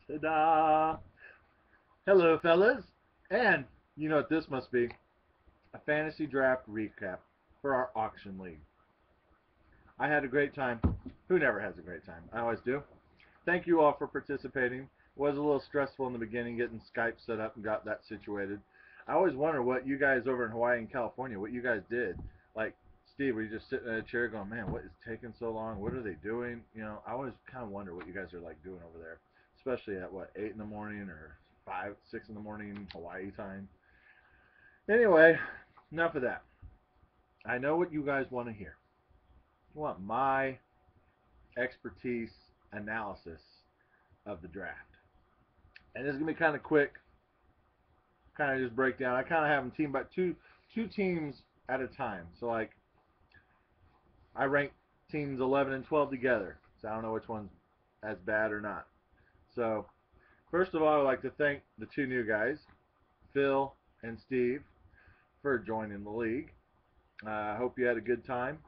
Ta-da! Hello, fellas. And you know what this must be? A fantasy draft recap for our auction league. I had a great time. Who never has a great time? I always do. Thank you all for participating. It was a little stressful in the beginning getting Skype set up and got that situated. I always wonder what you guys over in Hawaii and California, what you guys did. Like, Steve, were you just sitting in a chair going, man, what is taking so long? What are they doing? I always kind of wonder what you guys are like doing over there, especially at what, 8 in the morning or 5, 6 in the morning Hawaii time. Anyway, enough of that. I know what you guys want to hear. You want my expertise analysis of the draft. And this is gonna be kind of quick, kind of just break down. I kind of have them team by two teams at a time. So like I rank teams 11 and 12 together. So I don't know which one's as bad or not. So first of all, I would like to thank the two new guys, Phil and Steve, for joining the league. I hope you had a good time.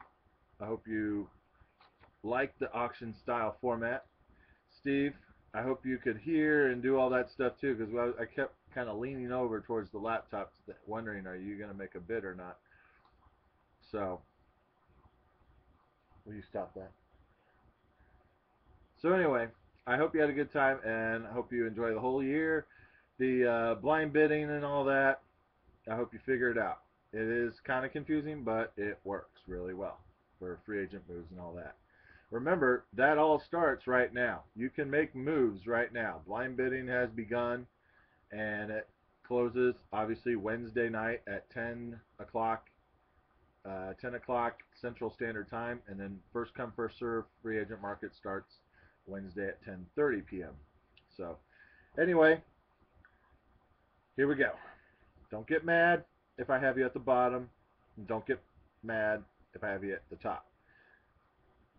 I hope you liked the auction style format. Steve, I hope you could hear and do all that stuff too, because I kept kind of leaning over towards the laptop, wondering, are you going to make a bid or not? So, will you stop that? So anyway, I hope you had a good time, and I hope you enjoy the whole year. The blind bidding and all that. I hope you figure it out. It is kind of confusing, but it works really well for free agent moves and all that. Remember, that all starts right now. You can make moves right now. Blind bidding has begun, and it closes obviously Wednesday night at 10 o'clock Central Standard Time, and then first come first serve free agent market starts Wednesday at 10:30 p.m. So anyway, here we go. Don't get mad if I have you at the bottom. Don't get mad if I have you at the top.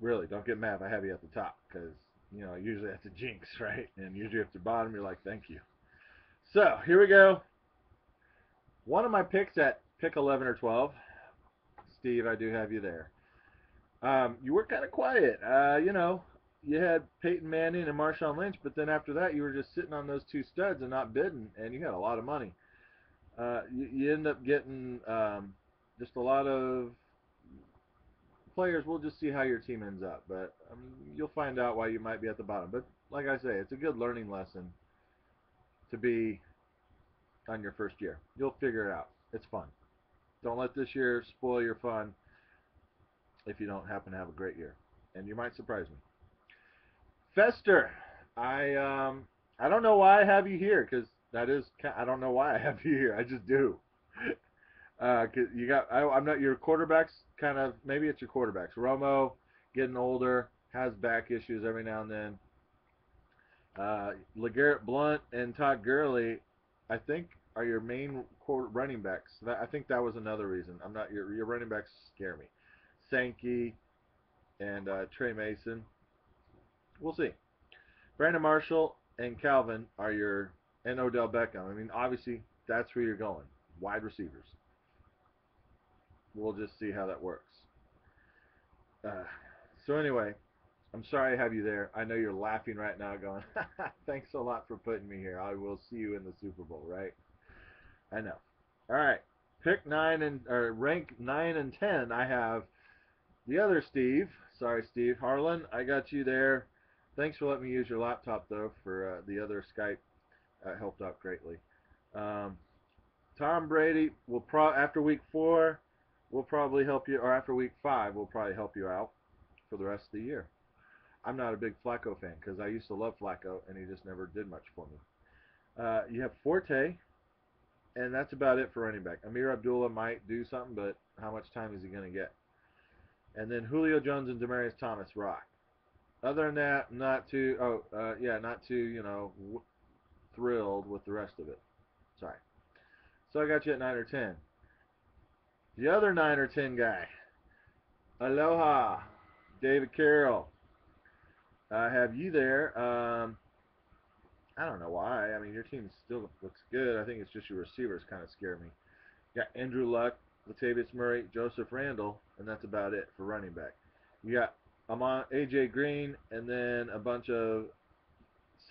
Really, don't get mad if I have you at the top, because usually that's a jinx, right? And usually at the bottom, you're like, thank you. So here we go. One of my picks at pick 11 or 12. Steve, I do have you there. You were kind of quiet. You had Peyton Manning and Marshawn Lynch, but then after that, you were just sitting on those two studs and not bidding, and you had a lot of money. You end up getting just a lot of players. We'll just see how your team ends up, but you'll find out why you might be at the bottom. But like I say, it's a good learning lesson to be on your first year. You'll figure it out. It's fun. Don't let this year spoil your fun if you don't happen to have a great year, and you might surprise me. Fester, I don't know why I have you here, because that is I don't know why I have you here. I just do. 'Cause you got I'm not your quarterbacks. Kind of maybe it's your quarterbacks. Romo getting older, has back issues every now and then. LeGarrette Blunt and Todd Gurley, I think, are your main running backs. I think that was another reason. I'm not your running backs scare me. Sankey and Trey Mason. We'll see. Brandon Marshall and Calvin are your and Odell Beckham. I mean, obviously that's where you're going. Wide receivers. We'll just see how that works. So anyway, I'm sorry I have you there. I know you're laughing right now, going, "Thanks a lot for putting me here. I will see you in the Super Bowl." Right? I know. All right. Pick nine and or rank 9 and 10. I have the other Steve. Sorry, Steve Harlan. I got you there. Thanks for letting me use your laptop though for the other Skype. Helped out greatly. Um, Tom Brady will after week 4, we'll probably help you, or after week 5, we'll probably help you out for the rest of the year. I'm not a big Flacco fan because I used to love Flacco and he just never did much for me. You have Forte, and that's about it for running back. Amir Abdullah might do something, but how much time is he going to get? And then Julio Jones and Demarius Thomas rock. Other than that, not too. Not too. Thrilled with the rest of it. Sorry. So I got you at 9 or 10. The other 9 or 10 guy, Aloha, David Carroll. I have you there. I don't know why. I mean, your team still looks good. I think it's just your receivers kind of scare me. You got Andrew Luck, Latavius Murray, Joseph Randle, and that's about it for running back. You got AJ Green, and then a bunch of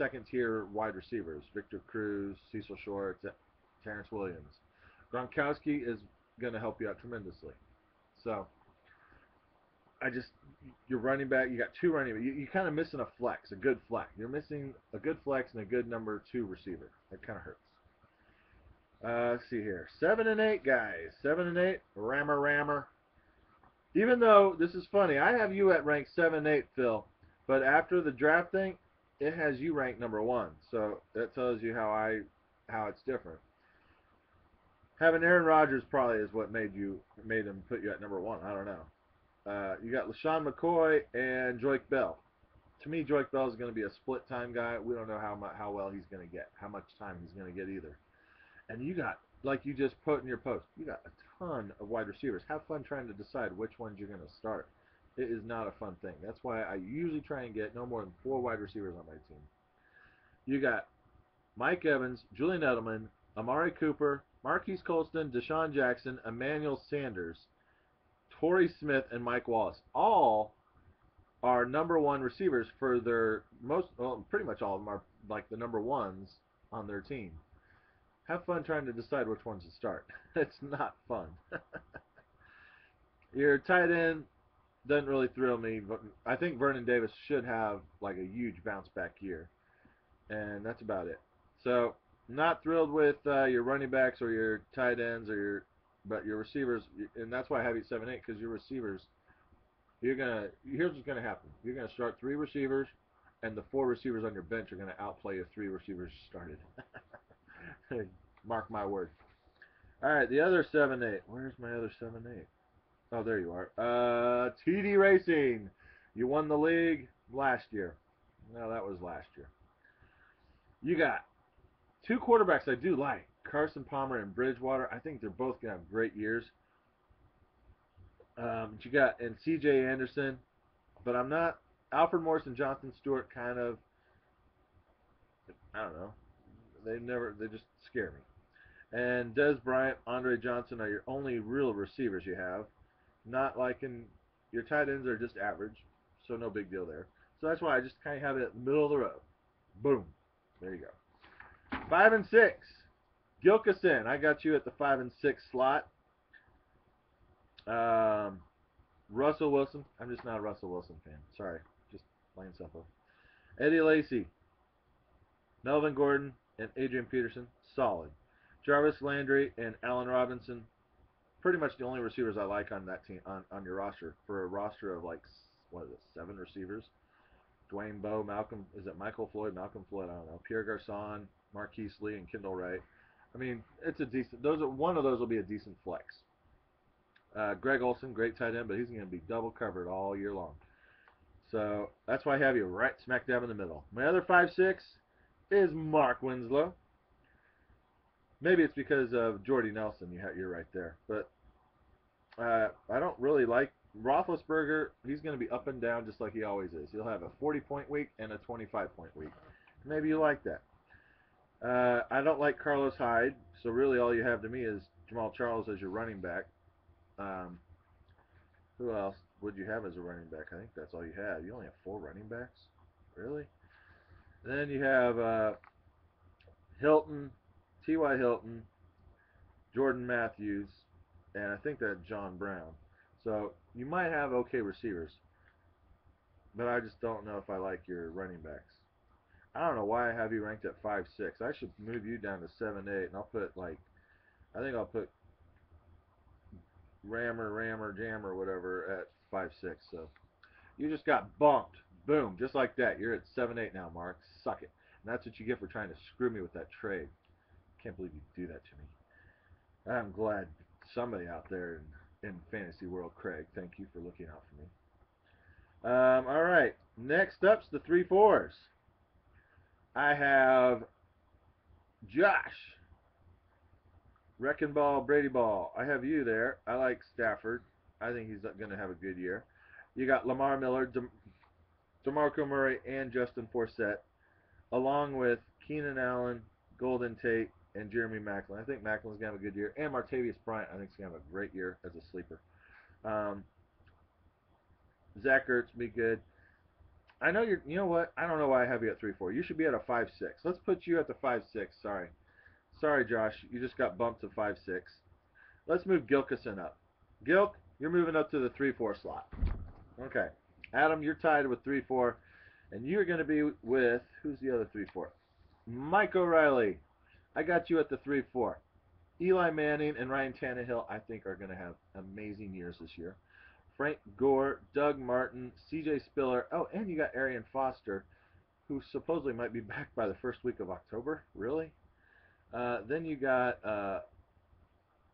second-tier wide receivers: Victor Cruz, Cecil Short, Terrence Williams. Gronkowski is going to help you out tremendously. So your running back, you got two running backs. You're kind of missing a flex, a good flex. You're missing a good flex and a good number 2 receiver. That kind of hurts. Let's see here. 7 and 8, guys. 7 and 8. Rammer. Even though, this is funny, I have you at rank 7 and 8, Phil. But after the draft thing, it has you ranked number 1. So that tells you how it's different. Having Aaron Rodgers probably is what made him put you at number 1. I don't know. You got LaShawn McCoy and Joique Bell. To me, Joique Bell is going to be a split-time guy. We don't know how well he's going to get, how much time he's going to get either. And you got, like you just put in your post, you got a ton of wide receivers. Have fun trying to decide which ones you're going to start. It is not a fun thing. That's why I usually try and get no more than 4 wide receivers on my team. You got Mike Evans, Julian Edelman, Amari Cooper, Marquise Colston, Deshaun Jackson, Emmanuel Sanders, Torrey Smith, and Mike Wallace. All are number 1 receivers for their pretty much all of them are like the number 1s on their team. Have fun trying to decide which ones to start. It's not fun. Your tight end doesn't really thrill me, but I think Vernon Davis should have like a huge bounce back year. And that's about it. So, not thrilled with your running backs or your tight ends but your receivers, and that's why I have you 7-8, because your receivers, here's what's gonna happen. You're gonna start 3 receivers, and the 4 receivers on your bench are gonna outplay the 3 receivers you started. Mark my word. All right, the other 7-8. Where's my other 7-8? Oh, there you are. TD Racing. You won the league last year. No, that was last year. You got 2 quarterbacks I do like, Carson Palmer and Bridgewater. I think they're both going to have great years. You got C.J. Anderson, but I'm not. Alfred Morris and Jonathan Stewart kind of, I don't know. They just scare me. And Dez Bryant, Andre Johnson are your only real receivers you have. Not like your tight ends are just average, so no big deal there. So that's why I just kind of have it at the middle of the road. Boom. There you go. 5 and 6. Gilkison, I got you at the 5 and 6 slot. Russell Wilson. I'm just not a Russell Wilson fan. Sorry. Just plain simple. Eddie Lacy, Melvin Gordon, and Adrian Peterson. Solid. Jarvis Landry and Allen Robinson. Pretty much the only receivers I like on that team, on your roster. For a roster of like, 7 receivers. Dwayne Bowe, Michael Floyd, Malcolm Floyd, I don't know. Pierre Garçon, Marquise Lee, and Kendall Wright. I mean, it's a decent. One of those will be a decent flex. Greg Olsen, great tight end, but he's going to be double covered all year long. So that's why I have you right smack dab in the middle. My other 5-6 is Mark Winslow. Maybe it's because of Jordy Nelson. You're right there, but I don't really like Roethlisberger. He's going to be up and down just like he always is. He'll have a 40-point week and a 25-point week. Maybe you like that. I don't like Carlos Hyde, so really all you have to me is Jamal Charles as your running back. Who else would you have as a running back? I think that's all you have. You only have 4 running backs? Really? Then you have Hilton, T.Y. Hilton, Jordan Matthews, and I think that John Brown. So you might have okay receivers, but I just don't know if I like your running backs. I don't know why I have you ranked at 5-6. I should move you down to 7-8, and I'll put I think I'll put Rammer, Jammer, whatever at 5-6. So you just got bumped. Boom, just like that. You're at 7-8 now, Mark. Suck it. And that's what you get for trying to screw me with that trade. Can't believe you do that to me. I'm glad somebody out there in fantasy world, Craig, thank you for looking out for me. All right, next up's the 3-4s. I have Josh, Wrecking Ball, Brady Ball. I have you there. I like Stafford. I think he's going to have a good year. You got Lamar Miller, DeMarco Murray, and Justin Forsett, along with Keenan Allen, Golden Tate, and Jeremy Maclin. I think Maclin's going to have a good year. And Martavius Bryant, I think, is going to have a great year as a sleeper. Zach Ertz be good. I know you're. You know what? I don't know why I have you at 3-4. You should be at a 5-6. Let's put you at the 5-6. Sorry, sorry, Josh. You just got bumped to 5-6. Let's move Gilkison up. Gilk, you're moving up to the 3-4 slot. Okay. Adam, you're tied with 3-4, and you're going to be with who's the other 3-4? Mike O'Reilly. I got you at the 3-4. Eli Manning and Ryan Tannehill, I think, are going to have amazing years this year. Frank Gore, Doug Martin, C.J. Spiller. Oh, and you got Arian Foster, who supposedly might be back by the first week of October. Really? Then you got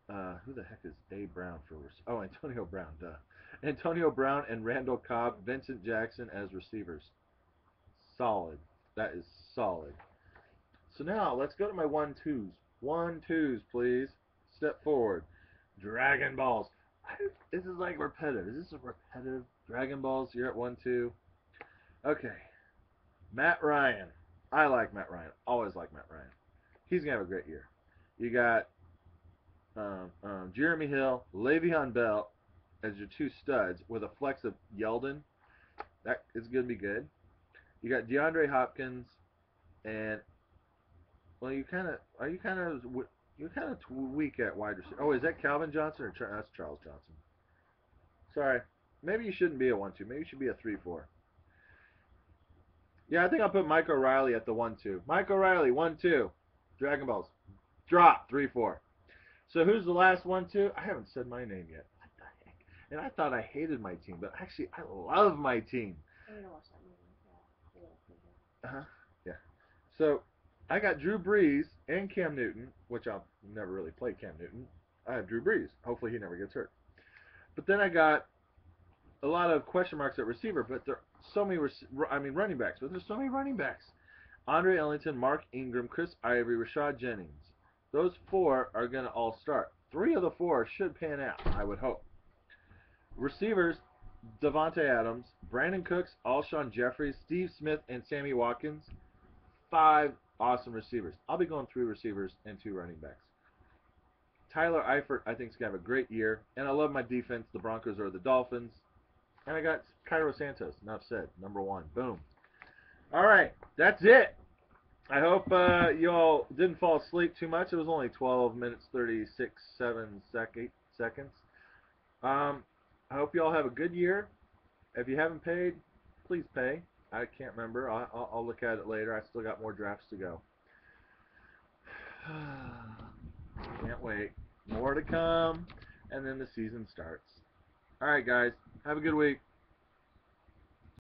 who the heck is A. Brown for? Oh, Antonio Brown. Duh. Antonio Brown and Randall Cobb, Vincent Jackson as receivers. Solid. That is solid. So now let's go to my 1-2s. 1-2s, please. Step forward. Dragon Balls. This is like repetitive. Is this a repetitive Dragon Balls? You're at 1-2. Okay. Matt Ryan. I like Matt Ryan. Always like Matt Ryan. He's gonna have a great year. You got Jeremy Hill, Le'Veon Bell as your two studs with a flex of Yeldon. That is gonna be good. You got DeAndre Hopkins and well, you're kind of weak at wide receiver. Oh, is that Calvin Johnson or that's Charles Johnson? Sorry. Maybe you shouldn't be a 1-2. Maybe you should be a 3-4. Yeah, I think I'll put Mike O'Reilly at the 1-2. Mike O'Reilly, 1-2. Dragon Balls. Drop, 3-4. So who's the last 1-2? I haven't said my name yet. What the heck? And I thought I hated my team, but actually I love my team. Uh-huh. Yeah. So I got Drew Brees and Cam Newton, which I'll never really play Cam Newton. I have Drew Brees. Hopefully he never gets hurt. But then I got a lot of question marks at receiver, but there are so many, running backs, but there's so many running backs. Andre Ellington, Mark Ingram, Chris Ivory, Rashad Jennings. Those four are going to all start. 3 of the 4 should pan out, I would hope. Receivers, Devontae Adams, Brandon Cooks, Alshon Jeffries, Steve Smith, and Sammy Watkins. 5 awesome receivers. I'll be going 3 receivers and 2 running backs. Tyler Eifert, I think, is going to have a great year. And I love my defense. The Broncos are the Dolphins. And I got Cairo Santos. Enough said. Number 1. Boom. All right. That's it. I hope you all didn't fall asleep too much. It was only 12 minutes, 7 seconds. I hope you all have a good year. If you haven't paid, please pay. I can't remember. I'll look at it later. I still got more drafts to go. Can't wait. More to come, and then the season starts. All right, guys. Have a good week.